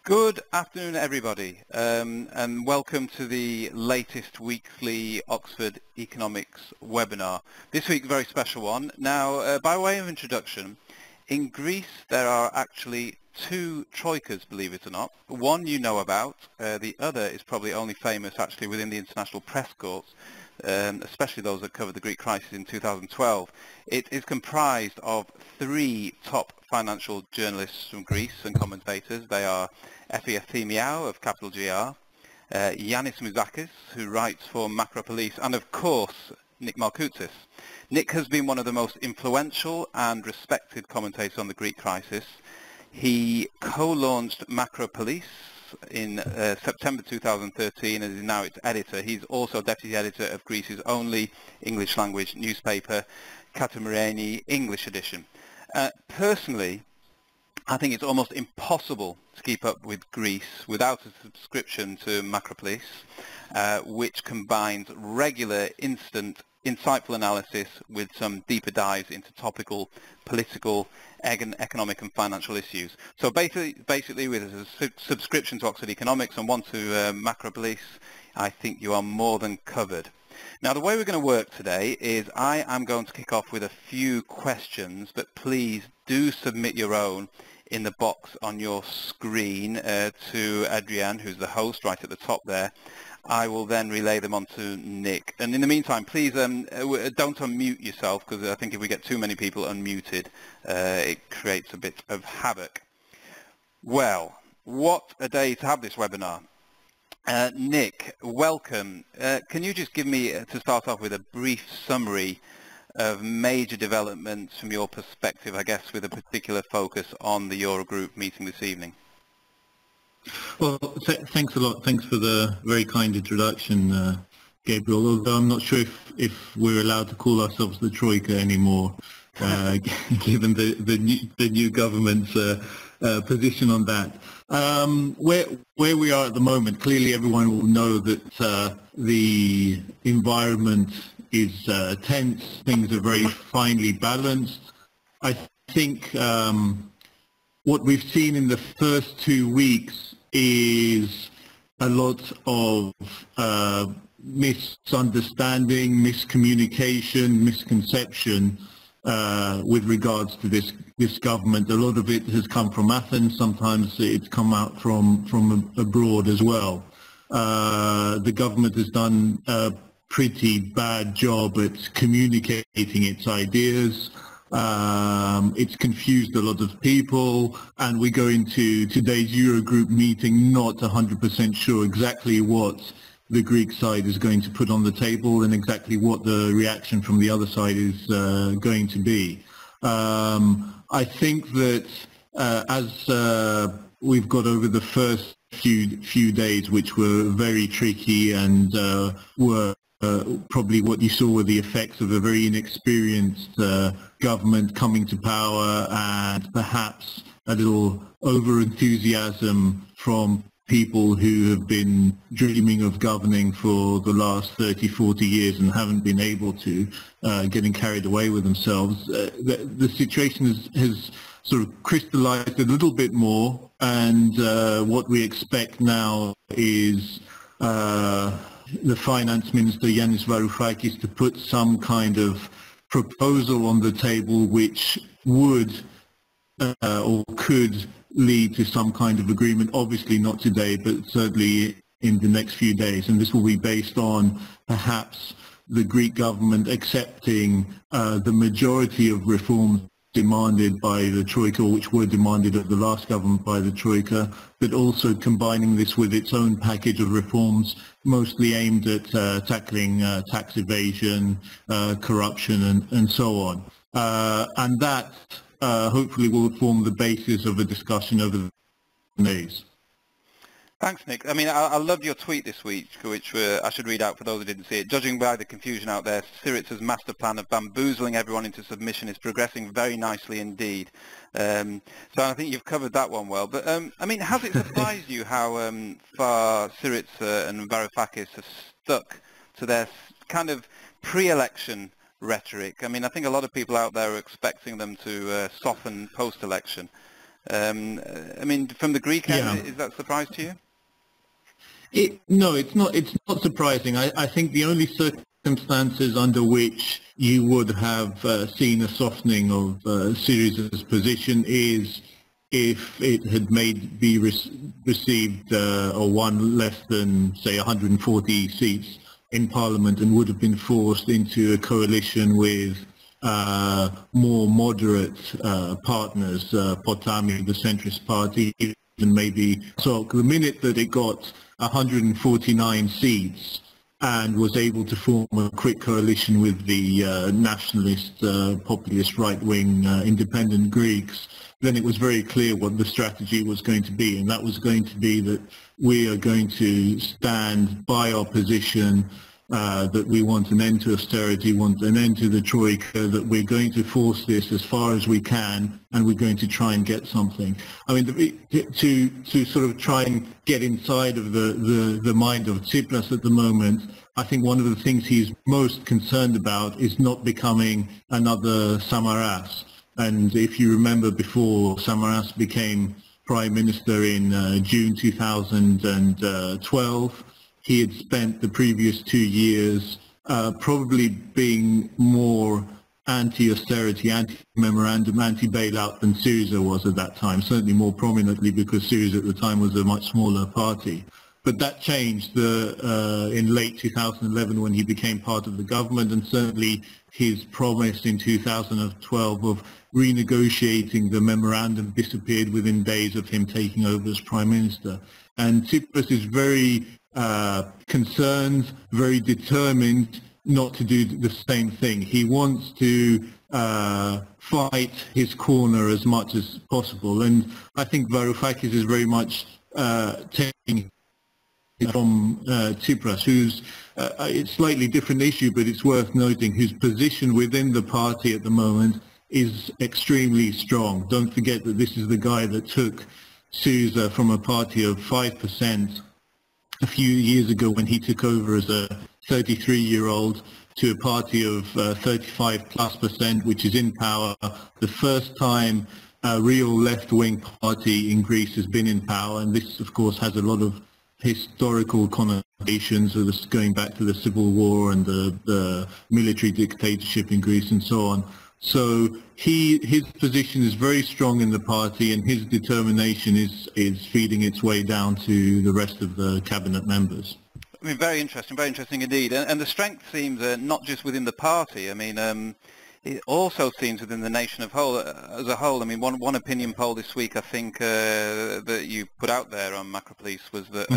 Good afternoon, everybody, and welcome to the latest weekly Oxford Economics webinar. This week, a very special one. Now, by way of introduction, in Greece there are actually two troikas, believe it or not. One you know about, the other is probably only famous actually within the international press courts, especially those that covered the Greek crisis in 2012. It is comprised of three top financial journalists from Greece and commentators. They are Efi Athimiou of Capital GR, Yannis Mouzakis, who writes for MacroPolis, and of course Nick Malkoutzis. Nick has been one of the most influential and respected commentators on the Greek crisis. He co-launched MacroPolis in September 2013 and is now its editor. He's also deputy editor of Greece's only English language newspaper, Kathimerini English edition. Personally, I think it's almost impossible to keep up with Greece without a subscription to MacroPolis, which combines regular, insightful analysis with some deeper dives into topical, political, economic and financial issues. So basically with a subscription to Oxford Economics and one to MacroPolis, I think you are more than covered. Now, the way we're going to work today is I am going to kick off with a few questions, but please do submit your own in the box on your screen to Adrian, who's the host right at the top there. I will then relay them on to Nick. And in the meantime, please don't unmute yourself, because I think if we get too many people unmuted, it creates a bit of havoc. Well, what a day to have this webinar. Nick, welcome. Can you just give me, to start off with, a brief summary of major developments from your perspective, I guess with a particular focus on the Eurogroup meeting this evening? Well, thanks a lot. Thanks for the very kind introduction, Gabriel, although I'm not sure if we're allowed to call ourselves the Troika anymore, given the new government's position on that. Where we are at the moment, clearly everyone will know that the environment is tense, things are very finely balanced. I think what we've seen in the first 2 weeks is a lot of misunderstanding, miscommunication, misconception with regards to this government. A lot of it has come from Athens. Sometimes it's come out from abroad as well. The government has done a pretty bad job at communicating its ideas. It's confused a lot of people, and we go into today's Eurogroup meeting not 100% sure exactly what the Greek side is going to put on the table and exactly what the reaction from the other side is going to be. I think that as we've got over the first few days, which were very tricky and were probably what you saw were the effects of a very inexperienced government coming to power, and perhaps a little over-enthusiasm from people who have been dreaming of governing for the last 30, 40 years and haven't been able to, getting carried away with themselves. The situation has sort of crystallized a little bit more, and what we expect now is the finance minister, Yannis Varoufakis, to put some kind of proposal on the table which would or could lead to some kind of agreement, obviously not today, but certainly in the next few days. And this will be based on perhaps the Greek government accepting the majority of reforms demanded by the Troika, which were demanded of the last government by the Troika, but also combining this with its own package of reforms, mostly aimed at tackling tax evasion, corruption, and so on. And that hopefully will form the basis of a discussion over the days. Thanks, Nick. I mean, I loved your tweet this week, which I should read out for those who didn't see it. Judging by the confusion out there, Syriza's master plan of bamboozling everyone into submission is progressing very nicely indeed. So I think you've covered that one well. But, I mean, has it surprised you how far Syriza and Varoufakis have stuck to their kind of pre-election rhetoric? I mean, I think a lot of people out there are expecting them to soften post-election. I mean, from the Greek end, is that a surprise to you? No, it's not. It's not surprising. I think the only circumstances under which you would have seen a softening of Syriza's position is if it had received or won less than, say, 140 seats in Parliament and would have been forced into a coalition with more moderate partners, Potami, the centrist party, and maybe so. The minute that it got 149 seats and was able to form a quick coalition with the nationalist, populist, right-wing independent Greeks, then it was very clear what the strategy was going to be, and that was going to be that we are going to stand by our position, that we want an end to austerity, want an end to the troika, that we're going to force this as far as we can, and we're going to try and get something. I mean, to sort of try and get inside of the mind of Tsipras at the moment, I think one of the things he's most concerned about is not becoming another Samaras. And if you remember, before Samaras became Prime Minister in June 2012, he had spent the previous 2 years probably being more anti-austerity, anti-memorandum, anti-bailout than Syriza was at that time, certainly more prominently because Syriza at the time was a much smaller party. But that changed in late 2011 when he became part of the government, and certainly his promise in 2012 of renegotiating the memorandum disappeared within days of him taking over as Prime Minister. And Tsipras is very concerned, very determined not to do the same thing. He wants to fight his corner as much as possible, and I think Varoufakis is very much taking from Tsipras, who's it's a slightly different issue, but it's worth noting, whose position within the party at the moment is extremely strong. Don't forget that this is the guy that took Syriza from a party of 5% a few years ago when he took over as a 33-year-old to a party of 35+%, which is in power. The first time a real left-wing party in Greece has been in power, and this, of course, has a lot of historical connotations, of this going back to the Civil War and the military dictatorship in Greece and so on. So his position is very strong in the party, and his determination is feeding its way down to the rest of the cabinet members. I mean, very interesting indeed. And the strength seems not just within the party. I mean, it also seems within the nation as a whole. I mean, one opinion poll this week, I think, that you put out there on MacroPolis was that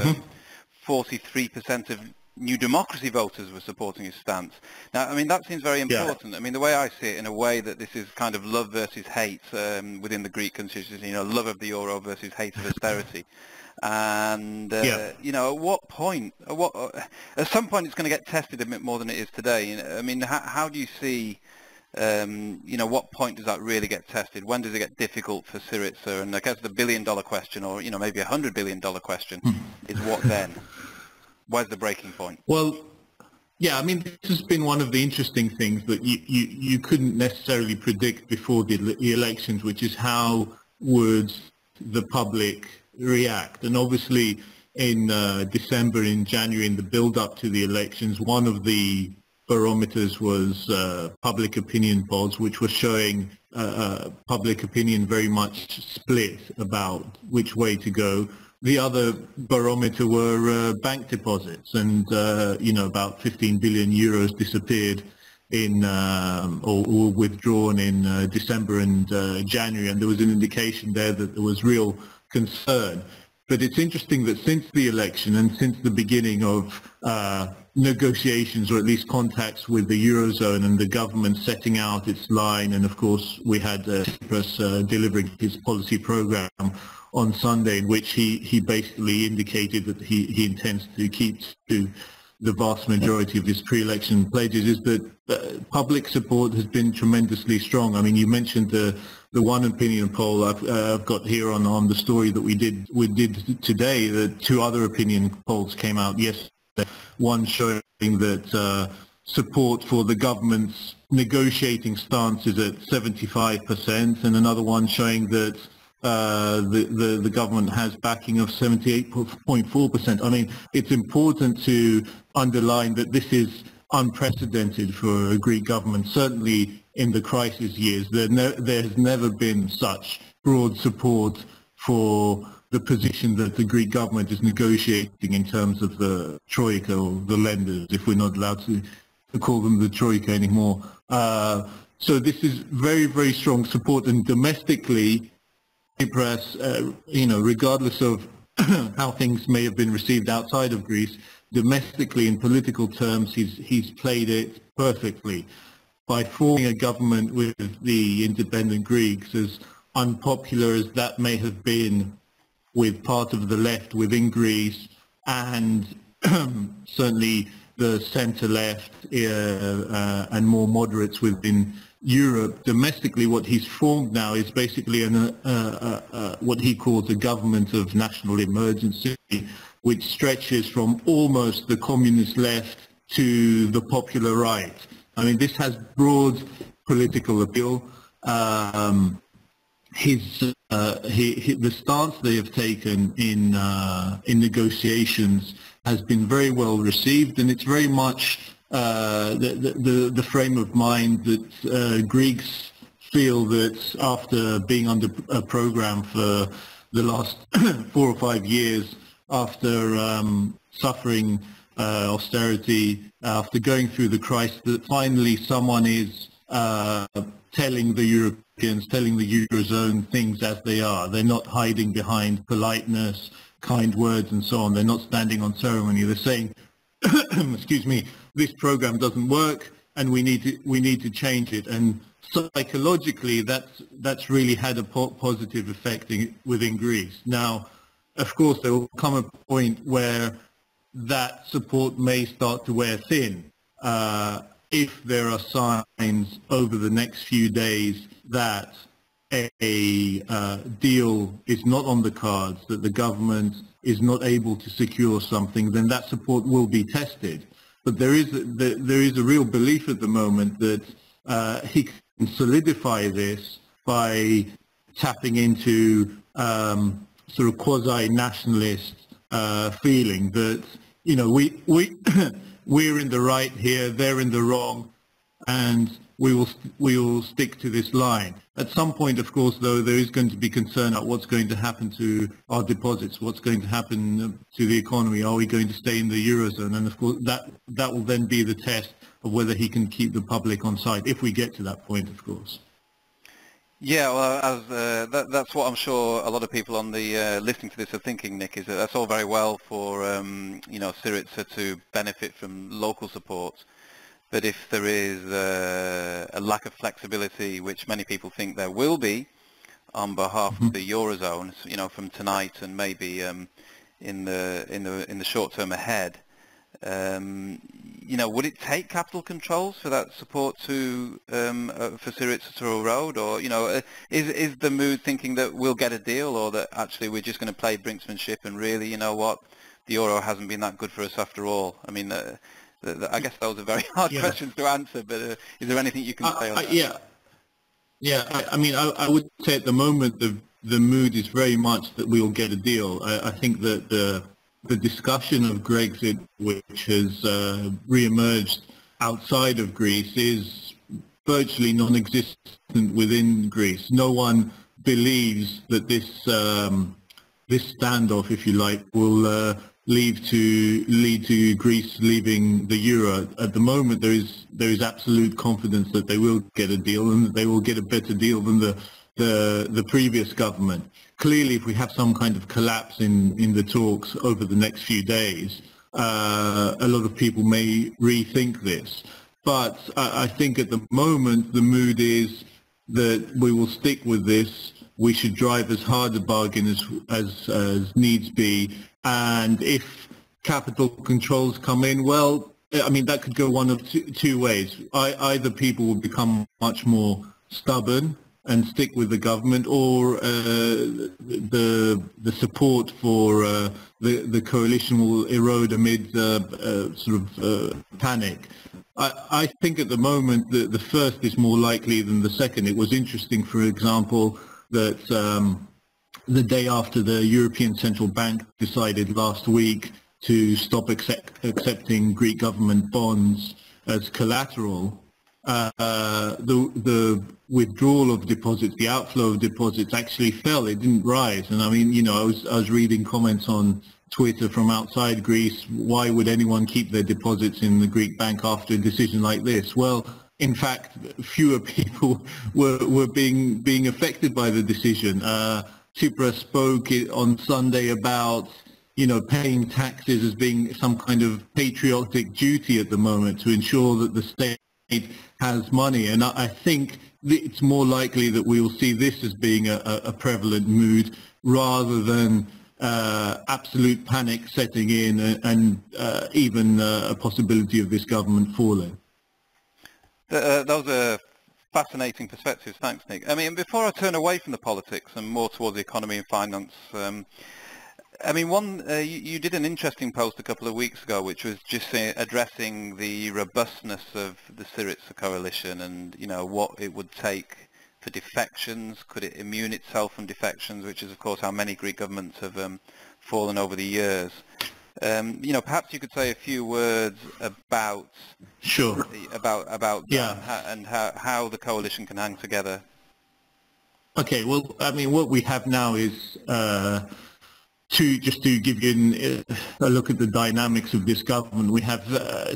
43% of New Democracy voters were supporting his stance. Now, I mean, that seems very important. Yeah. I mean, the way I see it, in a way, that this is kind of love versus hate within the Greek constituency, love of the euro versus hate of austerity. And, at what point, at some point it's going to get tested a bit more than it is today. I mean, how do you see, what point does that really get tested? When does it get difficult for Syriza? And I guess the billion-dollar question, or, maybe $100 billion question is what then? Where's the breaking point? Well, yeah, I mean, this has been one of the interesting things that you couldn't necessarily predict before the elections, which is how would the public react. And obviously in December, in January, in the build-up to the elections, one of the barometers was public opinion polls, which were showing public opinion very much split about which way to go. The other barometer were bank deposits, and about 15 billion euros disappeared in or were withdrawn in December and January, and there was an indication there that there was real concern. But it's interesting that since the election and since the beginning of negotiations, or at least contacts with the Eurozone and the government setting out its line, and of course we had Tsipras delivering his policy program on Sunday, in which he basically indicated that he intends to keep to the vast majority of his pre-election pledges, is that public support has been tremendously strong. I mean, you mentioned the one opinion poll I've got here on the story that we did today. The two other opinion polls came out yesterday. One showing that support for the government's negotiating stance is at 75%, and another one showing that the government has backing of 78.4%. I mean, it's important to underline that this is unprecedented for a Greek government. Certainly in the crisis years, there has never been such broad support for the position that the Greek government is negotiating in terms of the troika, or the lenders, if we're not allowed to call them the troika anymore. So this is very, very strong support, and domestically, Tsipras, regardless of how things may have been received outside of Greece, domestically in political terms, he's played it perfectly by forming a government with the independent Greeks. As unpopular as that may have been with part of the left within Greece, and certainly the centre-left and more moderates within Europe, domestically what he's formed now is basically what he calls a government of national emergency, which stretches from almost the communist left to the popular right. I mean, this has broad political appeal. The stance they have taken in negotiations has been very well received, and it's very much the frame of mind that Greeks feel that after being under a program for the last 4 or 5 years, after suffering austerity, after going through the crisis, that finally someone is telling the Europeans, telling the Eurozone things as they are. They're not hiding behind politeness, kind words and so on. They're not standing on ceremony. They're saying, excuse me, this program doesn't work and we need to change it. And psychologically, that's really had a positive effect within Greece. Now, of course, there will come a point where that support may start to wear thin. If there are signs over the next few days that a deal is not on the cards, that the government is not able to secure something, then that support will be tested. But there is a real belief at the moment that he can solidify this by tapping into sort of quasi-nationalist feeling that, we're in the right here, they're in the wrong, and we will stick to this line. At some point, of course, though, there is going to be concern about what's going to happen to our deposits, what's going to happen to the economy. Are we going to stay in the Eurozone? And of course, that will then be the test of whether he can keep the public on side, if we get to that point, of course. Yeah, well, that's what I'm sure a lot of people on the listening to this are thinking, Nick, is that that's all very well for Syriza to benefit from local support, but if there is a lack of flexibility, which many people think there will be, on behalf of the Eurozone, from tonight and maybe in the short term ahead, would it take capital controls for that support to for Syriza to erode, or is the mood thinking that we'll get a deal, or that actually we're just going to play brinksmanship and really, the euro hasn't been that good for us after all? I mean, I guess those are very hard questions to answer, but is there anything you can say on that? I would say at the moment the mood is very much that we'll get a deal. I think that the discussion of Brexit, which has re-emerged outside of Greece, is virtually non-existent within Greece. No one believes that this standoff, if you like, will lead to Greece leaving the euro. At the moment, there is absolute confidence that they will get a deal, and that they will get a better deal than the previous government. Clearly, if we have some kind of collapse in the talks over the next few days, a lot of people may rethink this. But I think at the moment the mood is that we will stick with this. We should drive as hard a bargain as needs be. And if capital controls come in, well, I mean, that could go one of two ways. Either people will become much more stubborn and stick with the government, or the support for the coalition will erode amid panic. I think at the moment the first is more likely than the second. It was interesting, for example, that the day after the European Central Bank decided last week to stop accepting Greek government bonds as collateral, the withdrawal of deposits, the outflow of deposits actually fell. It didn't rise. And I mean, you know, I was reading comments on Twitter from outside Greece. Why would anyone keep their deposits in the Greek bank after a decision like this? Well, in fact, fewer people were being affected by the decision. Tsipras spoke on Sunday about, you know, paying taxes as being some kind of patriotic duty at the moment to ensure that the state has money. And I think it's more likely that we will see this as being a prevalent mood rather than absolute panic setting in and even a possibility of this government falling. Those are fascinating perspectives. Thanks, Nick. I mean, before I turn away from the politics and more towards the economy and finance, I mean, you did an interesting post a couple of weeks ago, which was just addressing the robustness of the Syriza coalition and, you know, what it would take for defections. Could it immune itself from defections, which is, of course, how many Greek governments have fallen over the years. You know, perhaps you could say a few words about about that and how the coalition can hang together. Okay, well, I mean, what we have now is just to give you a look at the dynamics of this government, we have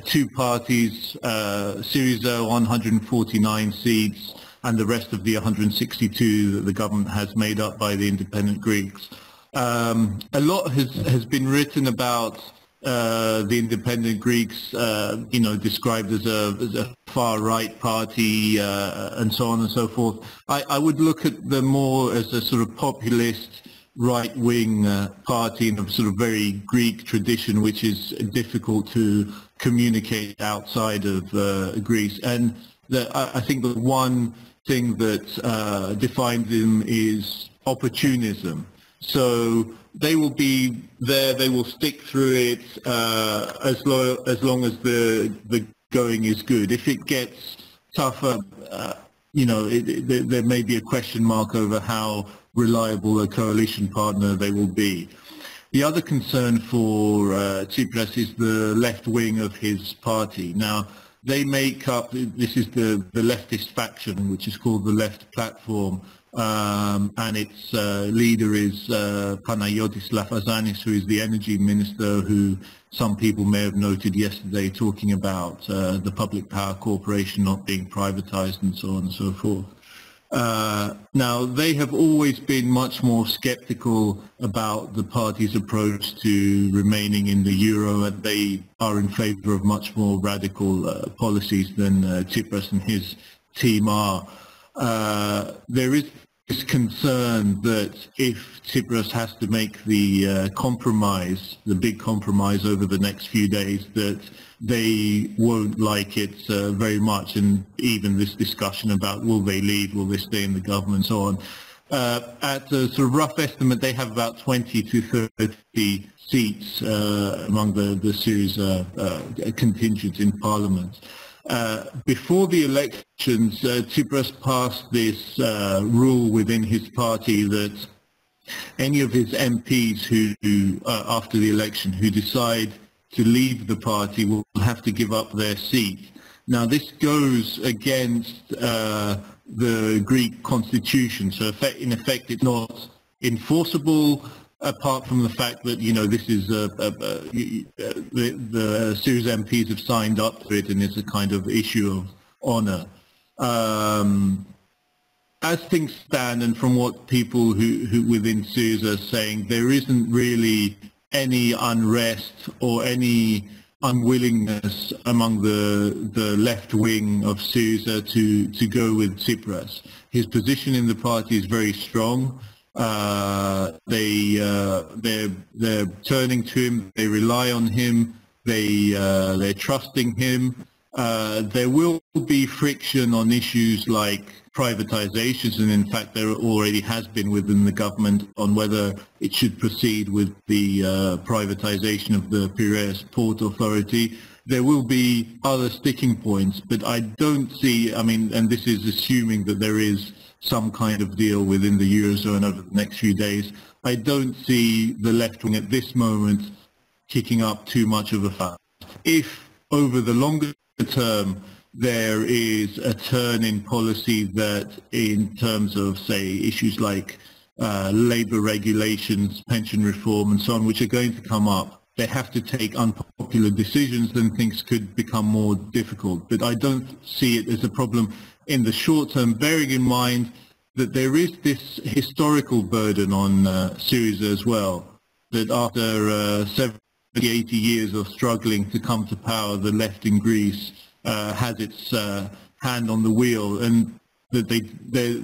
two parties, Syriza 149 seats, and the rest of the 162 that the government has made up by the independent Greeks. A lot has been written about the independent Greeks, you know, described as a far-right party and so on and so forth. I would look at them more as a sort of populist, right-wing party in a sort of very Greek tradition, which is difficult to communicate outside of Greece. And I think the one thing that defines them is opportunism. So they will be there, they will stick through it as long as the going is good. If it gets tougher, you know, there may be a question mark over how reliable a coalition partner they will be. The other concern for Tsipras is the left wing of his party. Now, they make up, this is the leftist faction, which is called the Left Platform, and its leader is Panagiotis Lafazanis, who is the energy minister, who some people may have noted yesterday talking about the Public Power Corporation not being privatized and so on and so forth. Now, they have always been much more skeptical about the party's approach to remaining in the euro, and they are in favor of much more radical policies than Tsipras and his team are. There is this concern that if Tsipras has to make the compromise, the big compromise over the next few days, that they won't like it very much, and even this discussion about will they leave, will they stay in the government, and so on. At a sort of rough estimate, they have about 20 to 30 seats among the Syriza contingent in parliament. Before the elections, Tsipras passed this rule within his party that any of his MPs who after the election, who decide to leave the party will have to give up their seat. Now, this goes against the Greek constitution, so in effect it's not enforceable, apart from the fact that, you know, this is the Syriza MPs have signed up to it, and it's a kind of issue of honor. As things stand, and from what people who within Syriza are saying, there isn't really any unrest or any unwillingness among the left wing of Syriza to go with Tsipras. His position in the party is very strong. They're turning to him. They rely on him. They're trusting him. There will be friction on issues like privatizations, and in fact there already has been within the government on whether it should proceed with the privatization of the Piraeus Port Authority. there will be other sticking points, but I don't see, I mean, and this is assuming that there is some kind of deal within the Eurozone over the next few days, I don't see the left wing at this moment kicking up too much of a fuss. If over the longer term there is a turn in policy that in terms of, say, issues like labour regulations, pension reform and so on, which are going to come up, they have to take unpopular decisions, then things could become more difficult. But I don't see it as a problem in the short term, bearing in mind that there is this historical burden on Syriza as well, that after 70, 80 years of struggling to come to power, the left in Greece has its hand on the wheel, and that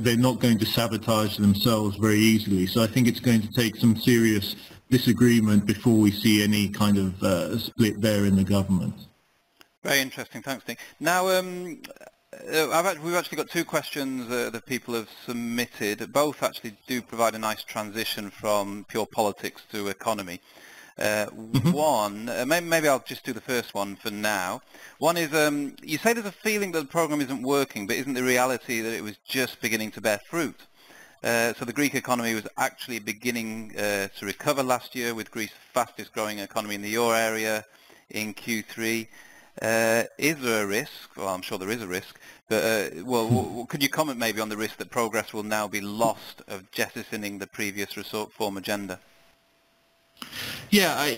they're not going to sabotage themselves very easily. So I think it's going to take some serious disagreement before we see any kind of split there in the government. Very interesting. Thanks, Nick. Now, we've actually got two questions that people have submitted. Both actually do provide a nice transition from pure politics to economy. One, maybe I'll just do the first one for now. One is, you say there's a feeling that the program isn't working, but isn't the reality that it was just beginning to bear fruit? So the Greek economy was actually beginning to recover last year, with Greece the fastest growing economy in the euro area in Q3. Is there a risk? Well, I'm sure there is a risk, but could you comment maybe on the risk that progress will now be lost of jettisoning the previous reform agenda? Yeah,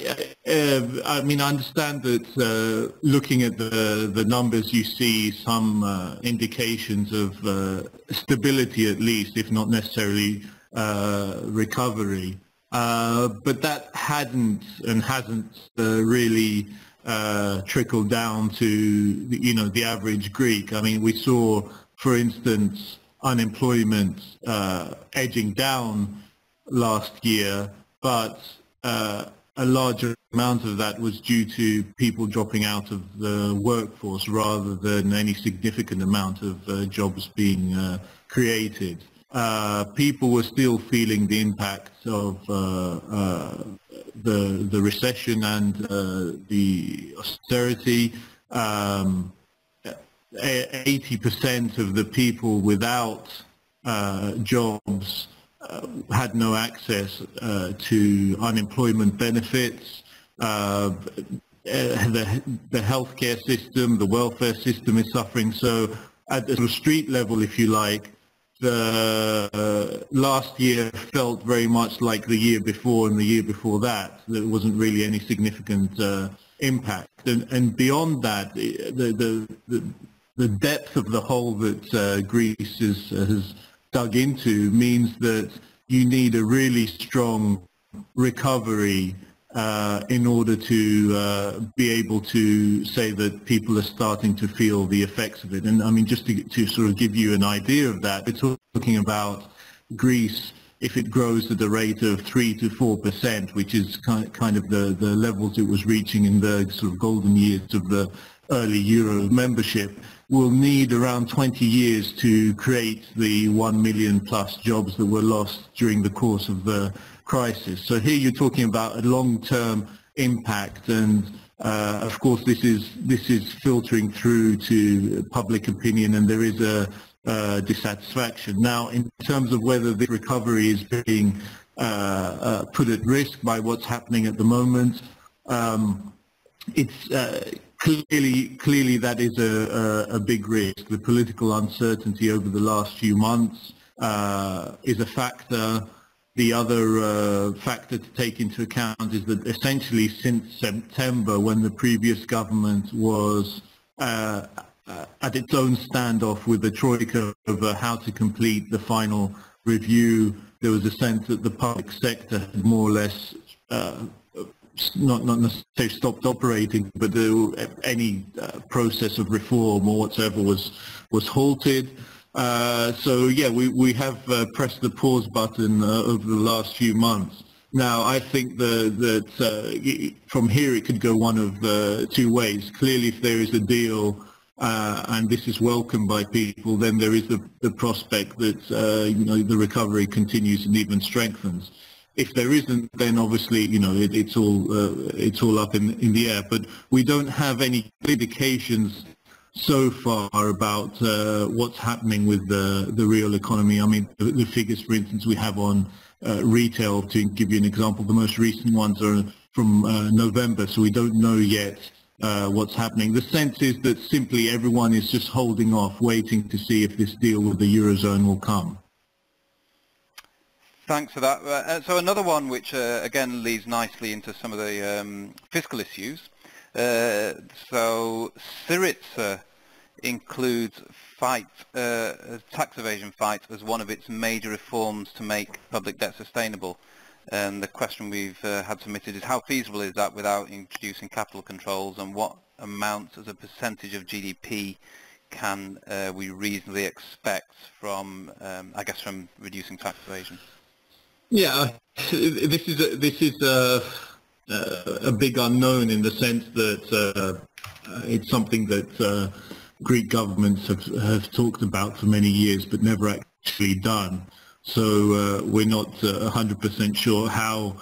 I mean, I understand that looking at the numbers, you see some indications of stability, at least, if not necessarily recovery. But that hadn't and hasn't really trickled down to, you know, the average Greek. I mean, we saw, for instance, unemployment edging down last year, but a larger amount of that was due to people dropping out of the workforce rather than any significant amount of jobs being created. People were still feeling the impact of the recession and the austerity. 80% of the people without jobs had no access to unemployment benefits. The healthcare system, the welfare system is suffering. So at the street level, if you like, the last year felt very much like the year before and the year before that. There wasn't really any significant impact. And beyond that, the depth of the hole that Greece has dug into means that you need a really strong recovery in order to be able to say that people are starting to feel the effects of it. And I mean, just to sort of give you an idea of that, we're talking about Greece, if it grows at a rate of 3 to 4%, which is kind of the levels it was reaching in the sort of golden years of the early Euro membership, will need around 20 years to create the 1 million plus jobs that were lost during the course of the crisis. So here you're talking about a long-term impact, and of course this is filtering through to public opinion, and there is a dissatisfaction. Now, in terms of whether the recovery is being put at risk by what's happening at the moment, it's clearly that is a big risk. The political uncertainty over the last few months is a factor. The other factor to take into account is that essentially since September, when the previous government was at its own standoff with the Troika over how to complete the final review, there was a sense that the public sector had more or less not necessarily stopped operating, but any process of reform or whatever was halted. So yeah, we have pressed the pause button over the last few months. Now, I think that from here it could go one of two ways. Clearly, if there is a deal, and this is welcomed by people, then there is the prospect that the recovery continues and even strengthens. If there isn't, then obviously, it's all up in the air. But we don't have any indications so far about what's happening with the real economy. I mean, the figures, for instance, we have on retail, to give you an example, the most recent ones are from November, so we don't know yet what's happening. The sense is that simply everyone is just holding off, waiting to see if this deal with the Eurozone will come. Thanks for that. So another one which again leads nicely into some of the fiscal issues. So Syriza includes tax evasion fight as one of its major reforms to make public debt sustainable. And the question we've had submitted is, how feasible is that without introducing capital controls, and what amount as a percentage of GDP can we reasonably expect from, I guess, from reducing tax evasion? Yeah, this is a big unknown, in the sense that it's something that Greek governments have talked about for many years but never actually done. So we're not 100% sure how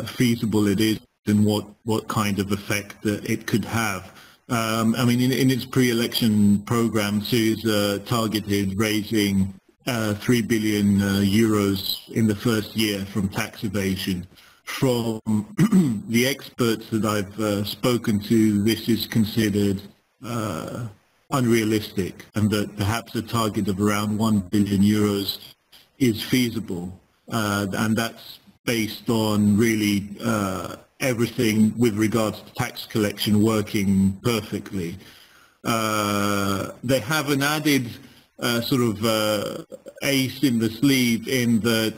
feasible it is and what kind of effect it could have. I mean, in its pre-election program, Syriza targeted raising 3 billion euros in the first year from tax evasion. From the experts that I've spoken to, this is considered unrealistic, and that perhaps a target of around 1 billion euros is feasible, and that's based on really everything with regards to tax collection working perfectly. They have an added sort of ace in the sleeve, in that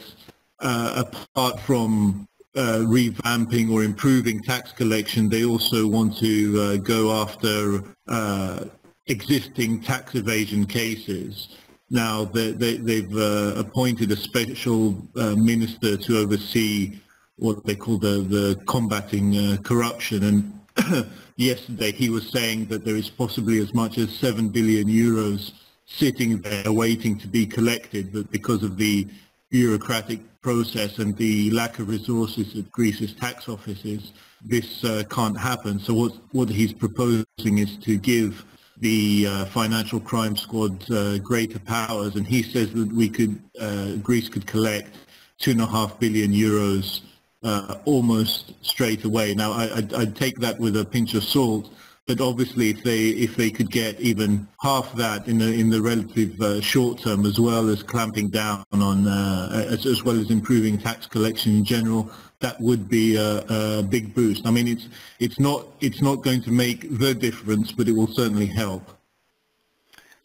apart from revamping or improving tax collection, they also want to go after existing tax evasion cases. Now, they've appointed a special minister to oversee what they call the combating corruption, and yesterday he was saying that there is possibly as much as 7 billion euros sitting there waiting to be collected, but because of the bureaucratic process and the lack of resources at Greece's tax offices, this can't happen. So what he's proposing is to give the financial crime squad greater powers, and he says that Greece could collect 2.5 billion euros almost straight away. Now, I'd take that with a pinch of salt, but obviously if they could get even half that in the relative short term, as well as clamping down on as well as improving tax collection in general, that would be a big boost. I mean, it's not going to make the difference, but it will certainly help.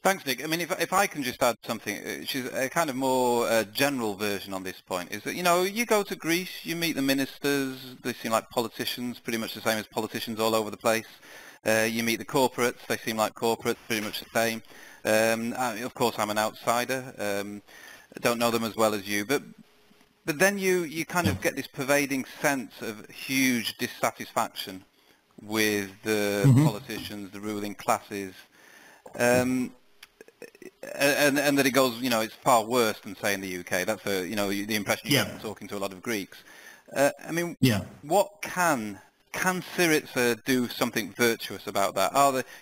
Thanks, Nick. I mean, if I can just add something, which is a kind of more general version on this point, is that, you go to Greece, you meet the ministers, they seem like politicians, pretty much the same as politicians all over the place. You meet the corporates, they seem like corporates, pretty much the same. Of course, I'm an outsider, I don't know them as well as you, but then you kind of get this pervading sense of huge dissatisfaction with the politicians, the ruling classes, and that it goes, it's far worse than, say, in the UK. That's the impression you get from talking to a lot of Greeks. I mean, what can Syriza do something virtuous about that?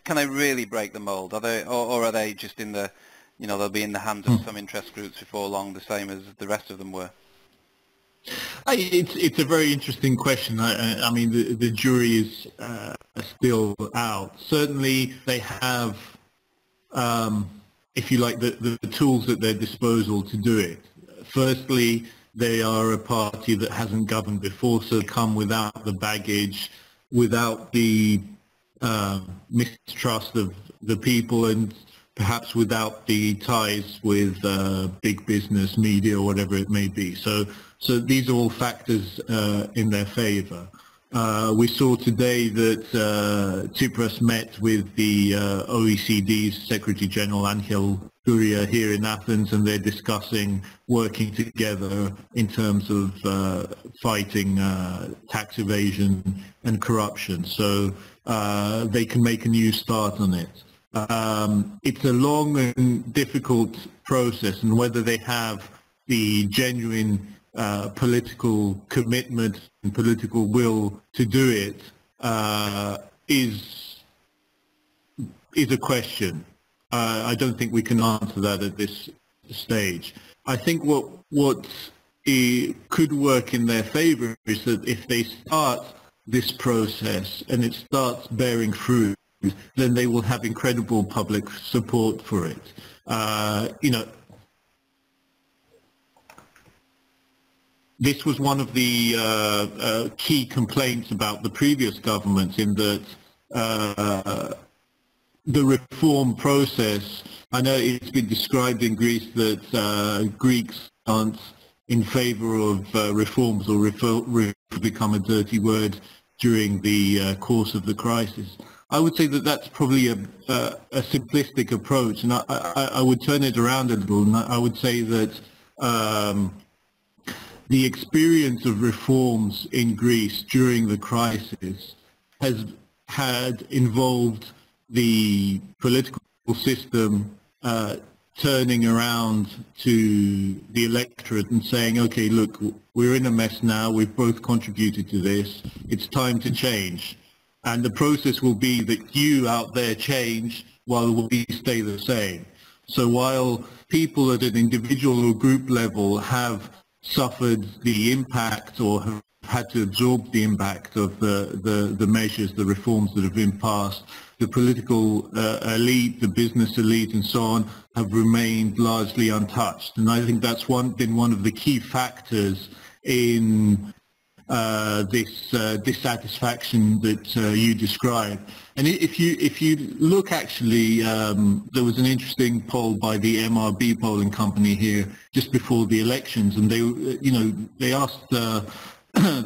Can they really break the mould? Or are they just in the, they'll be in the hands of some interest groups before long, the same as the rest of them were? It's a very interesting question. I mean, the jury is still out. Certainly, they have, if you like, the tools at their disposal to do it. Firstly, they are a party that hasn't governed before, so they come without the baggage, without the mistrust of the people, and perhaps without the ties with big business, media, or whatever it may be. So these are all factors in their favor. We saw today that Tsipras met with the OECD's Secretary General Angel Gurria here in Athens, and they're discussing working together in terms of fighting tax evasion and corruption. So they can make a new start on it. It's a long and difficult process, and whether they have the genuine political commitment and political will to do it is a question. I don't think we can answer that at this stage. I think what could work in their favor is that if they start this process and it starts bearing fruit, then they will have incredible public support for it. This was one of the key complaints about the previous government, in that the reform process, I know it's been described in Greece that Greeks aren't in favor of reforms, or reform become a dirty word during the course of the crisis. I would say that that's probably a simplistic approach, and I would turn it around a little, and I would say that the experience of reforms in Greece during the crisis had involved the political system turning around to the electorate and saying, okay, look, we're in a mess now, we've both contributed to this, it's time to change. And the process will be that you out there change while we stay the same. So while people at an individual or group level have suffered the impact or have had to absorb the impact of the measures, the reforms that have been passed, the political elite, the business elite and so on have remained largely untouched. And I think that's been one of the key factors in this dissatisfaction that you described. And if you look, actually, there was an interesting poll by the MRB polling company here just before the elections, and they asked the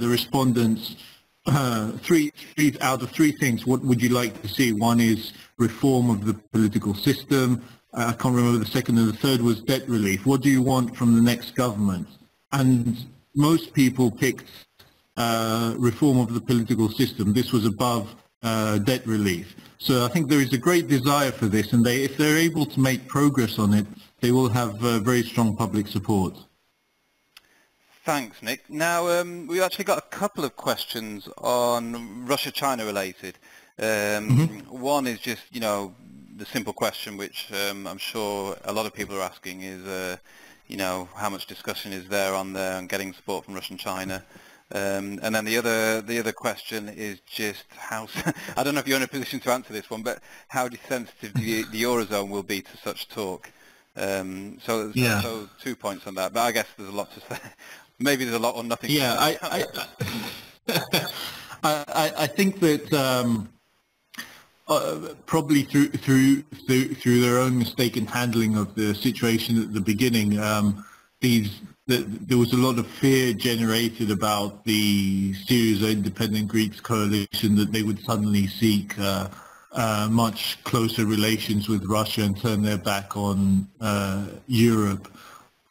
respondents three out of three things. What would you like to see? One is reform of the political system. I can't remember the second, and the third was debt relief. What do you want from the next government? And most people picked reform of the political system. This was above debt relief. So I think there is a great desire for this, and if they're able to make progress on it, they will have very strong public support. Thanks, Nick. Now, we've actually got a couple of questions on Russia-China related. One is just, the simple question, which I'm sure a lot of people are asking is, how much discussion is there on getting support from Russia and China? And then the other question is just how, I don't know if you're in a position to answer this one, but how sensitive the Eurozone will be to such talk. So 2 points on that, but I guess there's a lot to say. Maybe there's a lot or nothing. Yeah, I think that probably through their own mistaken handling of the situation at the beginning, there was a lot of fear generated about the Syriza Independent Greeks coalition, that they would suddenly seek much closer relations with Russia and turn their back on Europe.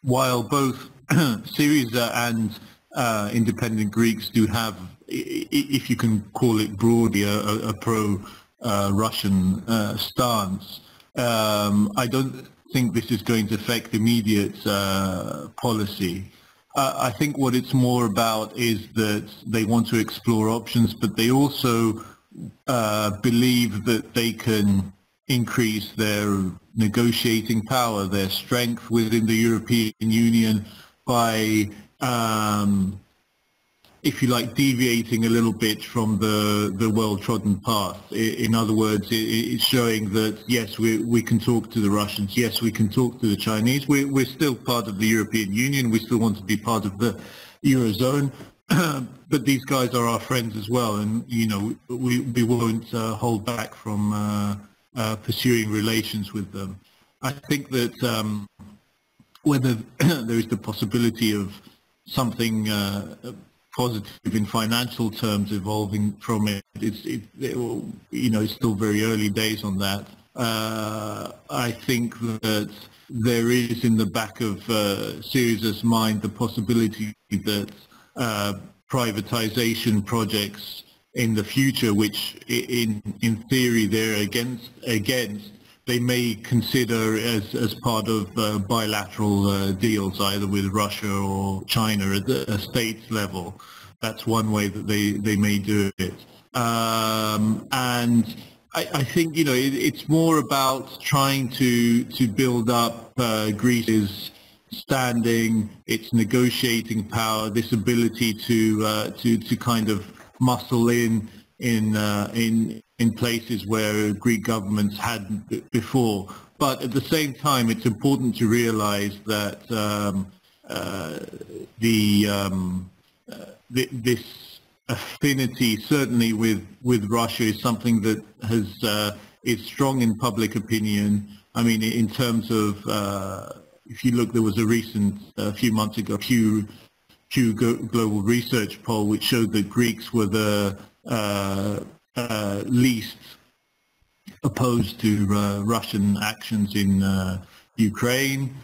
While both Syriza and independent Greeks do have, if you can call it broadly, a pro-Russian stance, I don't think this is going to affect immediate policy. I think what it's more about is that they want to explore options, but they also believe that they can increase their negotiating power, their strength within the European Union by, if you like, deviating a little bit from the well-trodden path. In other words, it's showing that, yes, we can talk to the Russians, yes, we can talk to the Chinese, we're still part of the European Union, we still want to be part of the Eurozone, but these guys are our friends as well, and, we won't hold back from pursuing relations with them. I think that whether there is the possibility of something positive in financial terms evolving from it, it's still very early days on that. I think that there is in the back of Syriza's mind the possibility that privatization projects in the future, which in theory they're against, they may consider as part of bilateral deals, either with Russia or China at a states level. That's one way that they may do it. And I think, you know, it's more about trying to build up Greece's standing, its negotiating power, this ability to kind of muscle in places where Greek governments hadn't before. But at the same time, it's important to realize that this affinity, certainly with Russia, is something that is strong in public opinion. I mean, in terms of, if you look, there was a few months ago, Pew Global Research poll which showed that Greeks were the least opposed to Russian actions in Ukraine.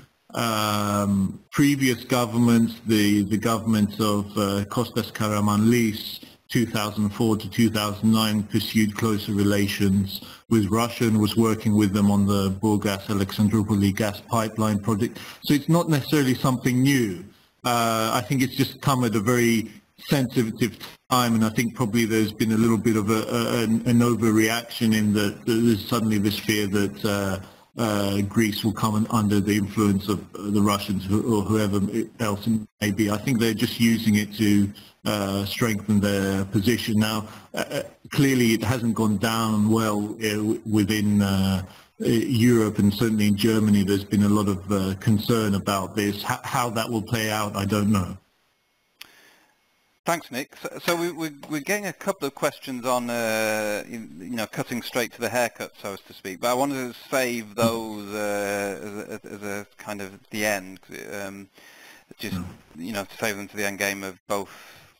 Previous governments, the government of Kostas Karamanlis, 2004 to 2009, pursued closer relations with Russia and was working with them on the Burgas-Alexandroupoli gas pipeline project. So it's not necessarily something new. I think it's just come at a very sensitive time, and I think probably there's been a little bit of an overreaction in that there's suddenly this fear that Greece will come under the influence of the Russians or whoever else it may be. I think they're just using it to strengthen their position. Now, clearly it hasn't gone down well within Europe, and certainly in Germany there's been a lot of concern about this. How that will play out, I don't know. Thanks, Nick. So we're getting a couple of questions on, you know, cutting straight to the haircut, so as to speak. But I wanted to save those as a kind of the end, just, you know, to save them to the end game of both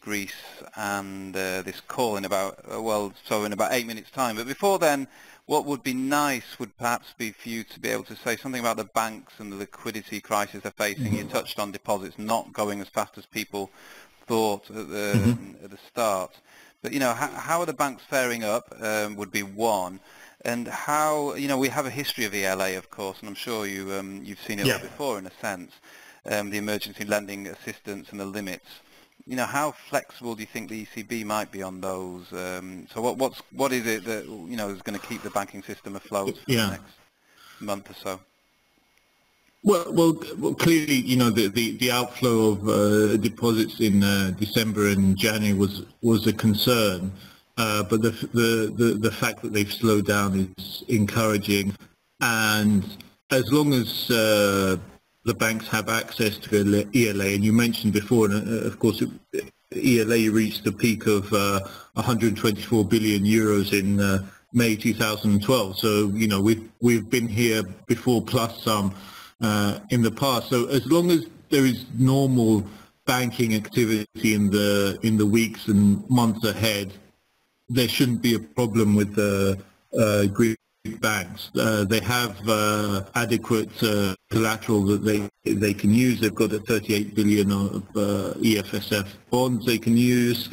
Greece and this call in about, in about 8 minutes' time. But before then, what would be nice would perhaps be for you to be able to say something about the banks and the liquidity crisis they're facing. You touched on deposits not going as fast as people thought at the start, but you know, how are the banks faring up would be one, and how, you know, we have a history of ELA, of course, and I'm sure you've seen it all before in a sense, the emergency lending assistance and the limits. You know, how flexible do you think the ECB might be on those? So what is it that, you know, is going to keep the banking system afloat for the next month or so? Well, clearly, you know, the outflow of deposits in December and January was a concern, but the fact that they've slowed down is encouraging, and as long as the banks have access to ELA, and you mentioned before, and of course, ELA reached the peak of 124 billion euros in May 2012. So, you know, we've been here before, plus some. In the past. So as long as there is normal banking activity in the weeks and months ahead, there shouldn't be a problem with the Greek banks. They have adequate collateral that they can use. They've got a 38 billion of EFSF bonds they can use.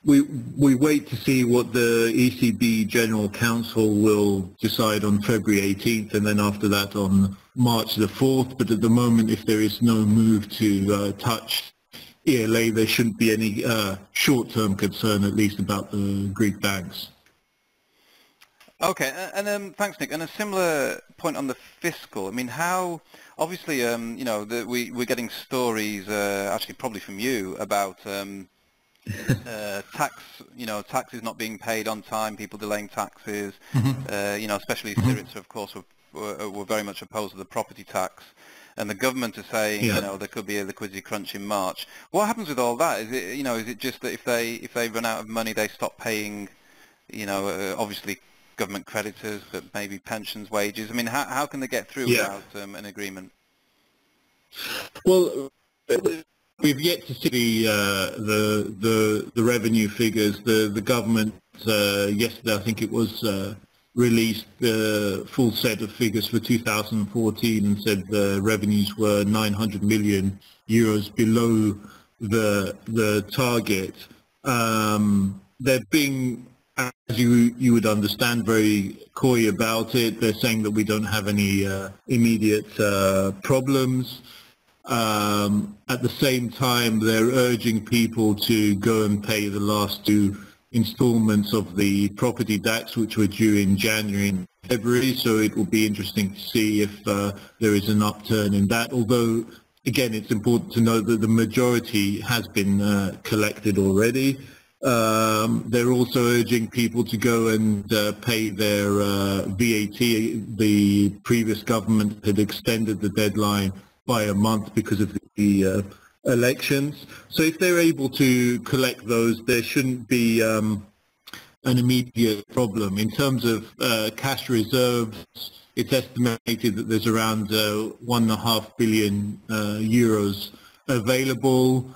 We wait to see what the ECB General Council will decide on February 18th, and then after that on March the 4th. But at the moment, if there is no move to touch ELA, there shouldn't be any short-term concern, at least, about the Greek banks. Okay, and thanks, Nick. And a similar point on the fiscal. I mean, how obviously, you know, we're getting stories, actually probably from you, about taxes not being paid on time, people delaying taxes, you know, especially Syriza, of course, were very much opposed to the property tax, and the government is saying, you know, there could be a liquidity crunch in March. What happens with all that? Is it, you know, is it just that if they run out of money, they stop paying, you know, obviously government creditors, but maybe pensions, wages? I mean, how can they get through without an agreement? Well, we've yet to see the revenue figures. The government yesterday, I think it was, released the full set of figures for 2014 and said the revenues were 900 million euros below the target. They're being as you would understand, very coy about it. They're saying that we don't have any immediate problems. At the same time, they're urging people to go and pay the last two installments of the property tax, which were due in January and February. So it will be interesting to see if there is an upturn in that. Although, again, it's important to note that the majority has been collected already. They're also urging people to go and pay their VAT. The previous government had extended the deadline by a month because of the elections. So if they're able to collect those, there shouldn't be an immediate problem. In terms of cash reserves, it's estimated that there's around 1.5 billion euros available,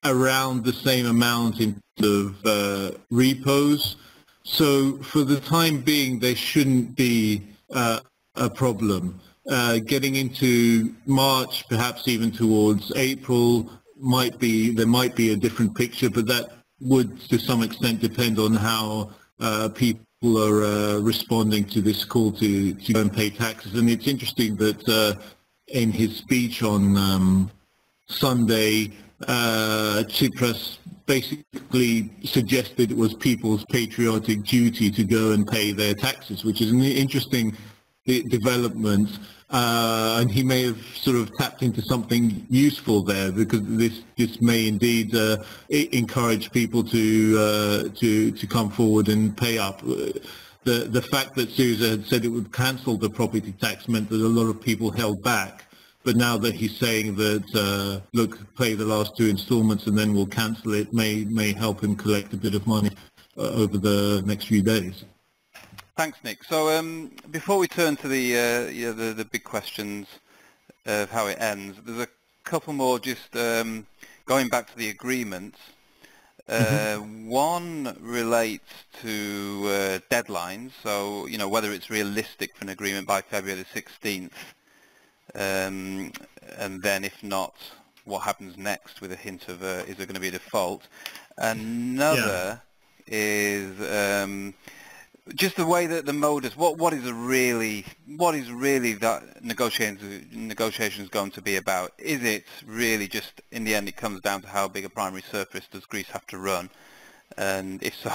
around the same amount in terms of repos. So for the time being, there shouldn't be a problem. Getting into March, perhaps even towards April, there might be a different picture, but that would to some extent depend on how people are responding to this call to go and pay taxes. And it's interesting that in his speech on Sunday, Tsipras basically suggested it was people's patriotic duty to go and pay their taxes, which is an interesting development, and he may have sort of tapped into something useful there, because this may indeed encourage people to come forward and pay up. The fact that Syriza had said it would cancel the property tax meant that a lot of people held back. But now that he's saying that, look, pay the last two installments and then we'll cancel it, may help him collect a bit of money over the next few days. Thanks, Nick. So before we turn to the big questions of how it ends, there's a couple more just going back to the agreement. One relates to deadlines, so whether it's realistic for an agreement by February the 16th, and then if not, what happens next, with a hint of is there going to be a default. Another is just the way that the modus, what is really that negotiations going to be about? Is it really just, in the end, it comes down to how big a primary surplus does Greece have to run? And if so,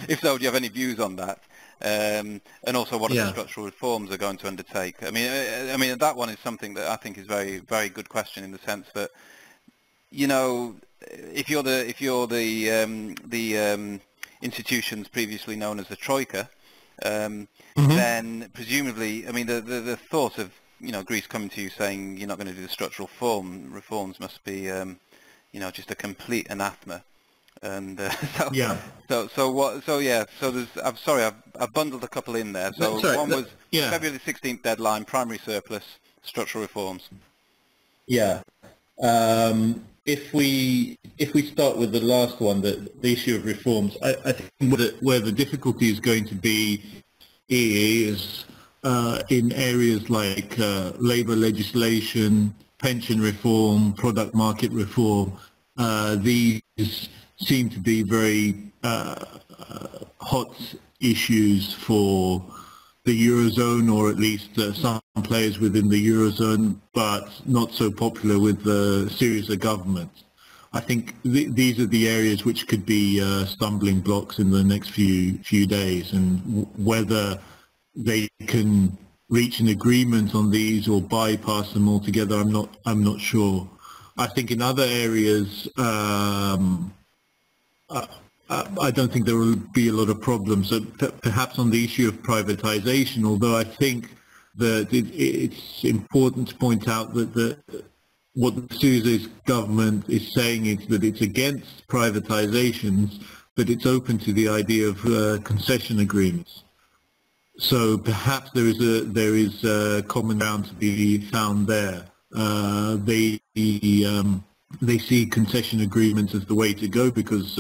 if so, do you have any views on that? And also, what are the structural reforms they're going to undertake? I mean, that one is something that I think is very, very good question, in the sense that, if you're the institutions previously known as the Troika, then presumably, I mean, the thought of Greece coming to you saying you're not going to do the structural reforms must be just a complete anathema. And so there's, I'm sorry, I've bundled a couple in there. So one was February the 16th deadline, primary surplus, structural reforms. If we start with the last one, the issue of reforms, I think where the difficulty is going to be is in areas like labour legislation, pension reform, product market reform. These seem to be very hot issues for the Eurozone, or at least some players within the Eurozone, but not so popular with the Syriza government. I think these are the areas which could be stumbling blocks in the next few days, and whether they can reach an agreement on these or bypass them altogether, I'm not sure. I think in other areas, I don't think there will be a lot of problems. So perhaps on the issue of privatization, although I think that it's important to point out that what the Syriza government is saying is that it's against privatizations, but it's open to the idea of concession agreements. So perhaps there is a common ground to be found there. They see concession agreements as the way to go, because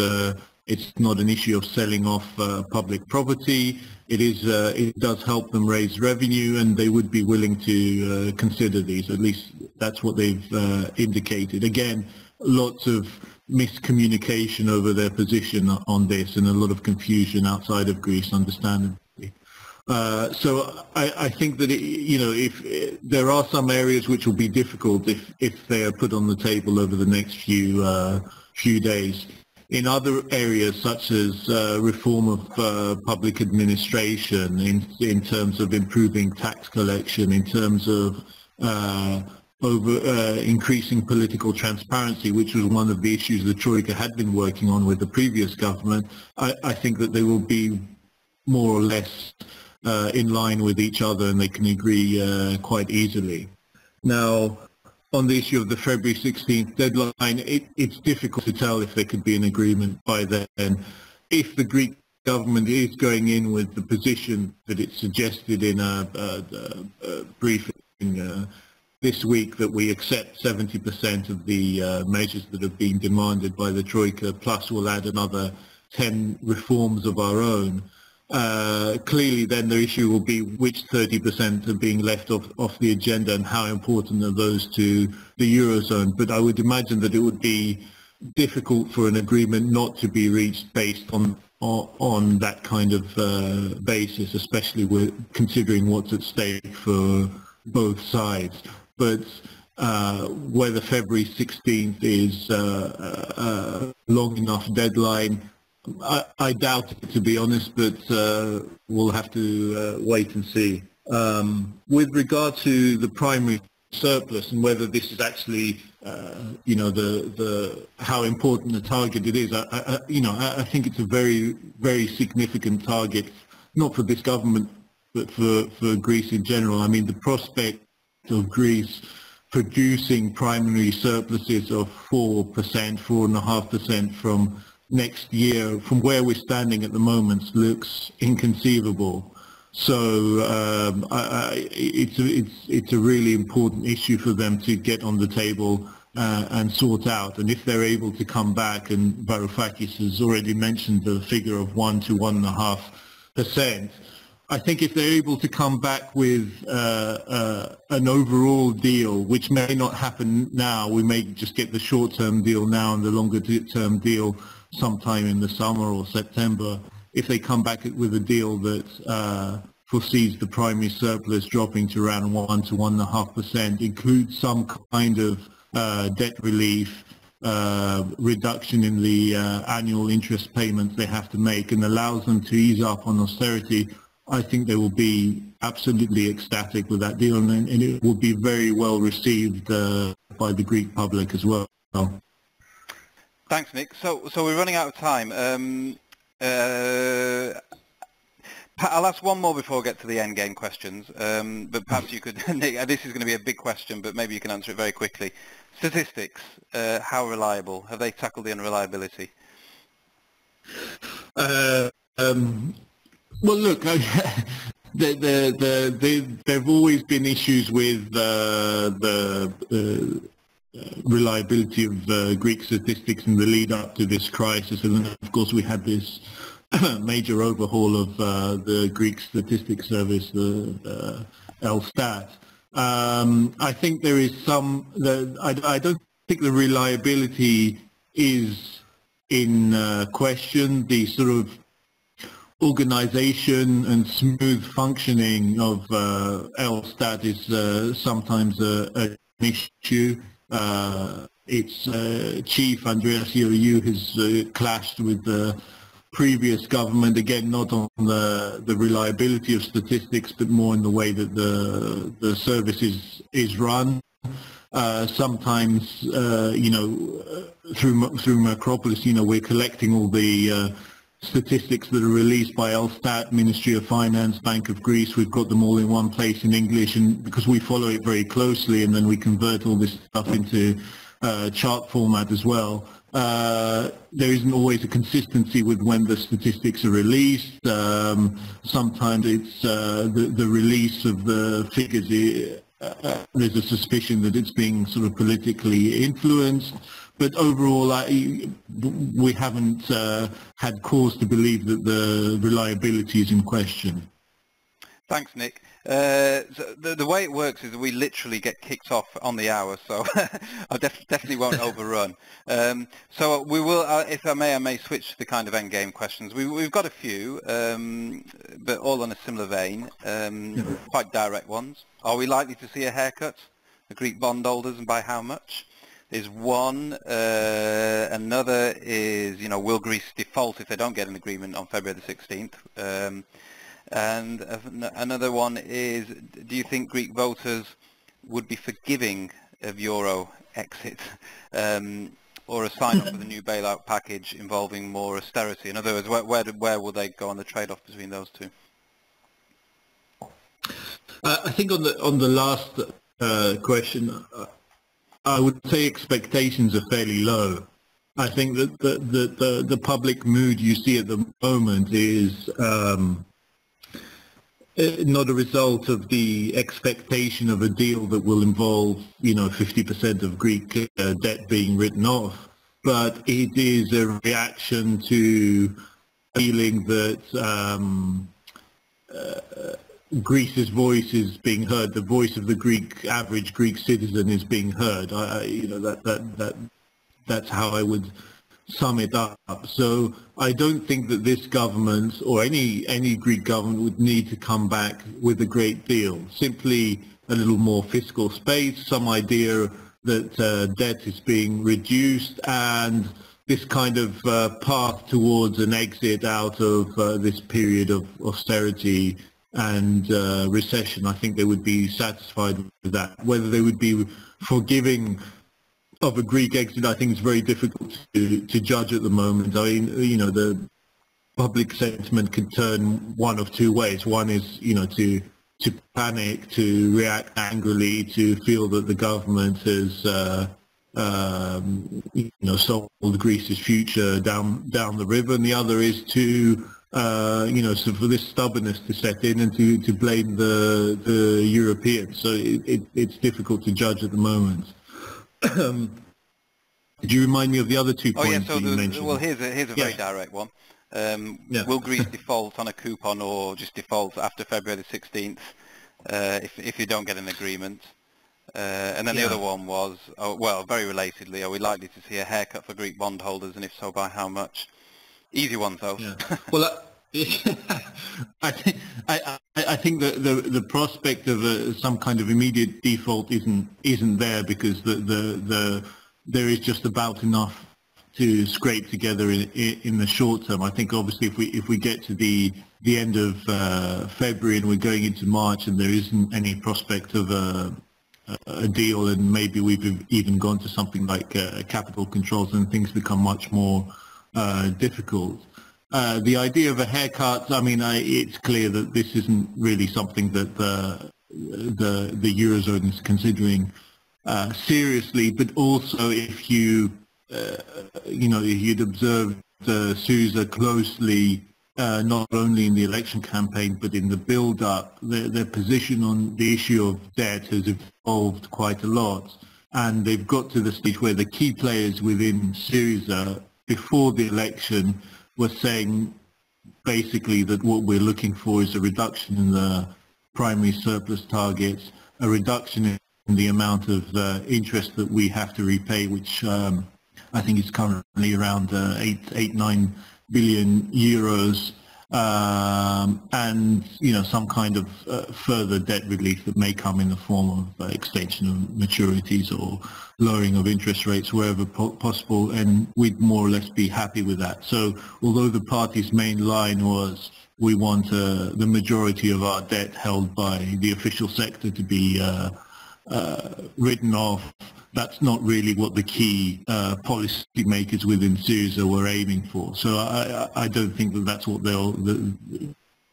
it's not an issue of selling off public property. It does help them raise revenue, and they would be willing to consider these. At least that's what they've indicated. Again, lots of miscommunication over their position on this, and a lot of confusion outside of Greece, understandably. So I think that if there are some areas which will be difficult if they are put on the table over the next few days. In other areas such as reform of public administration, in terms of improving tax collection, in terms of increasing political transparency, which was one of the issues the Troika had been working on with the previous government, I think that they will be more or less in line with each other, and they can agree quite easily. Now, on the issue of the February 16th deadline, it's difficult to tell if there could be an agreement by then. If the Greek government is going in with the position that it suggested in a briefing this week, that we accept 70% of the measures that have been demanded by the Troika, plus we'll add another 10 reforms of our own, clearly then the issue will be which 30% are being left off the agenda and how important are those to the Eurozone. But I would imagine that it would be difficult for an agreement not to be reached based on that kind of basis, especially considering what's at stake for both sides. But whether February 16th is a long enough deadline, I doubt it, to be honest, but we'll have to wait and see. With regard to the primary surplus and whether this is actually, how important a target it is, I think it's a very, very significant target, not for this government, but for Greece in general. I mean, the prospect of Greece producing primary surpluses of 4%, 4.5% from next year, from where we're standing at the moment, looks inconceivable. So it's a really important issue for them to get on the table and sort out. And if they're able to come back, and Varoufakis has already mentioned the figure of 1 to 1.5%, I think if they're able to come back with an overall deal, which may not happen now, we may just get the short-term deal now and the longer-term deal sometime in the summer or September. If they come back with a deal that foresees the primary surplus dropping to around 1 to 1.5%, includes some kind of debt relief, reduction in the annual interest payments they have to make, and allows them to ease up on austerity, I think they will be absolutely ecstatic with that deal, and it will be very well received by the Greek public as well. Thanks, Nick. So we're running out of time. I'll ask one more before we get to the endgame questions, but perhaps you could, Nick, this is going to be a big question, but maybe you can answer it very quickly. Statistics, how reliable? Have they tackled the unreliability? Well, look, there have always been issues with the reliability of Greek statistics in the lead up to this crisis, and then of course we had this major overhaul of the Greek statistics service, the Elstat. I think there is some, I don't think the reliability is in question. The sort of organization and smooth functioning of Elstat is sometimes an issue. Its chief, Andreas Ioiou, has clashed with the previous government, again not on the reliability of statistics, but more in the way that the service is run. Sometimes, through MacroPolis, we're collecting all the statistics that are released by Elstat, Ministry of Finance, Bank of Greece. We've got them all in one place in English, and because we follow it very closely, and then we convert all this stuff into chart format as well. There isn't always a consistency with when the statistics are released. Sometimes it's the release of the figures, there's a suspicion that it's being sort of politically influenced. But overall, we haven't had cause to believe that the reliability is in question. Thanks, Nick. So the way it works is that we literally get kicked off on the hour, so I definitely won't overrun. So we will, if I may switch to the kind of endgame questions. We've got a few, but all on a similar vein, quite direct ones. Are we likely to see a haircut, the Greek bondholders, and by how much? Is one. Another is, will Greece default if they don't get an agreement on February the 16th? And another one is, do you think Greek voters would be forgiving of euro exit, or a sign-up with a new bailout package involving more austerity? In other words, where will they go on the trade-off between those two? I think on the last question, I would say expectations are fairly low. I think that the public mood you see at the moment is not a result of the expectation of a deal that will involve, 50% of Greek debt being written off, but it is a reaction to feeling that Greece's voice is being heard. The voice of the average Greek citizen is being heard. That's how I would sum it up. So I don't think that this government or any Greek government would need to come back with a great deal. Simply a little more fiscal space, some idea that debt is being reduced, and this kind of path towards an exit out of this period of austerity and recession. I think they would be satisfied with that. Whether they would be forgiving of a Greek exit, I think it's very difficult to judge at the moment. I mean, the public sentiment can turn one of two ways. One is, to panic, to react angrily, to feel that the government has, sold Greece's future down the river, and the other is to, so for this stubbornness to set in and to blame the Europeans. So it's difficult to judge at the moment. Could you remind me of the other 2 points that you mentioned? Well, here's a very direct one. Will Greece default on a coupon or just default after February the 16th if you don't get an agreement? And then the other one was, very relatedly, are we likely to see a haircut for Greek bondholders, and if so, by how much? Easy ones, though. Yeah. Well, I think that the prospect of some kind of immediate default isn't there, because there is just about enough to scrape together in the short term. I think obviously if we get to the end of February and we're going into March and there isn't any prospect of a deal, and maybe we've even gone to something like capital controls, and things become much more difficult. The idea of a haircut, it's clear that this isn't really something that the Eurozone is considering seriously, but also if you'd observed Syriza closely, not only in the election campaign but in the build-up, their position on the issue of debt has evolved quite a lot, and they've got to the stage where the key players within Syriza before the election were saying basically that what we're looking for is a reduction in the primary surplus targets, a reduction in the amount of interest that we have to repay, which I think is currently around 8-9 billion euros, and some kind of further debt relief that may come in the form of extension of maturities or lowering of interest rates wherever possible, and we'd more or less be happy with that. So although the party's main line was we want the majority of our debt held by the official sector to be written off, that's not really what the key policy makers within Syriza were aiming for. So I don't think that that's what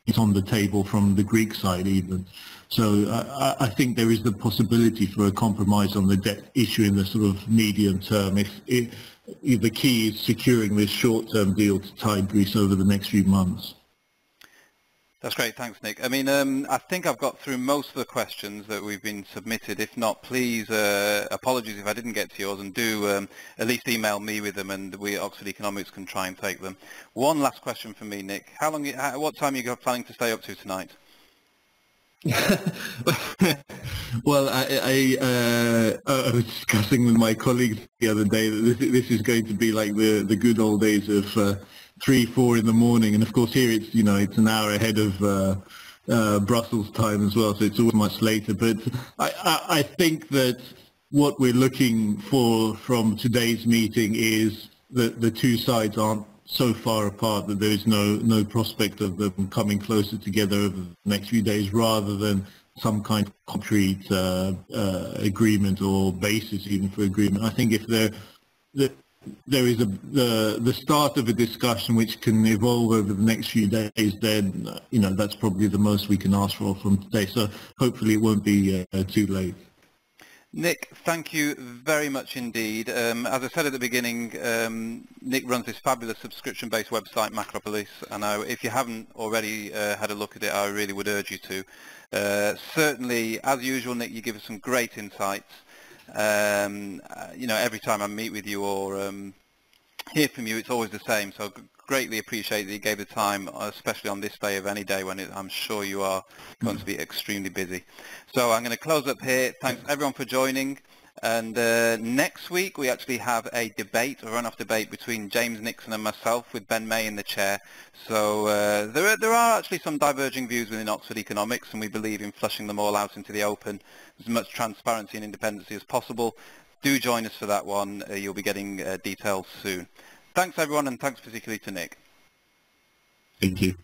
it's on the table from the Greek side even. So I think there is the possibility for a compromise on the debt issue in the sort of medium term if the key is securing this short-term deal to tide Greece over the next few months. That's great. Thanks, Nick. I think I've got through most of the questions that we've been submitted. If not, please, apologies if I didn't get to yours, and do at least email me with them, and we at Oxford Economics can try and take them. One last question from me, Nick. What time are you planning to stay up to tonight? Well, I was discussing with my colleagues the other day that this is going to be like the good old days of 3, 4 in the morning, and of course here it's it's an hour ahead of Brussels time as well, so it's always much later. But I think that what we're looking for from today's meeting is that the two sides aren't so far apart that there is no prospect of them coming closer together over the next few days, rather than some kind of concrete agreement or basis even for agreement. I think if there is the start of a discussion which can evolve over the next few days, then that's probably the most we can ask for from today. So hopefully it won't be too late. Nick, thank you very much indeed. As I said at the beginning, Nick runs this fabulous subscription-based website, MacroPolis, and if you haven't already had a look at it, I really would urge you to. Certainly, as usual, Nick, you give us some great insights. Every time I meet with you or hear from you, it's always the same. So greatly appreciate that you gave the time, especially on this day of any day when I'm sure you are going to be extremely busy. So I'm going to close up here. Thanks everyone for joining. And next week we actually have a runoff debate between James Nixon and myself, with Ben May in the chair. So there are actually some diverging views within Oxford economics, and we believe in flushing them all out into the open, as much transparency and independency as possible. Do join us for that one. You'll be getting details soon. Thanks everyone, and thanks particularly to Nick. Thank you.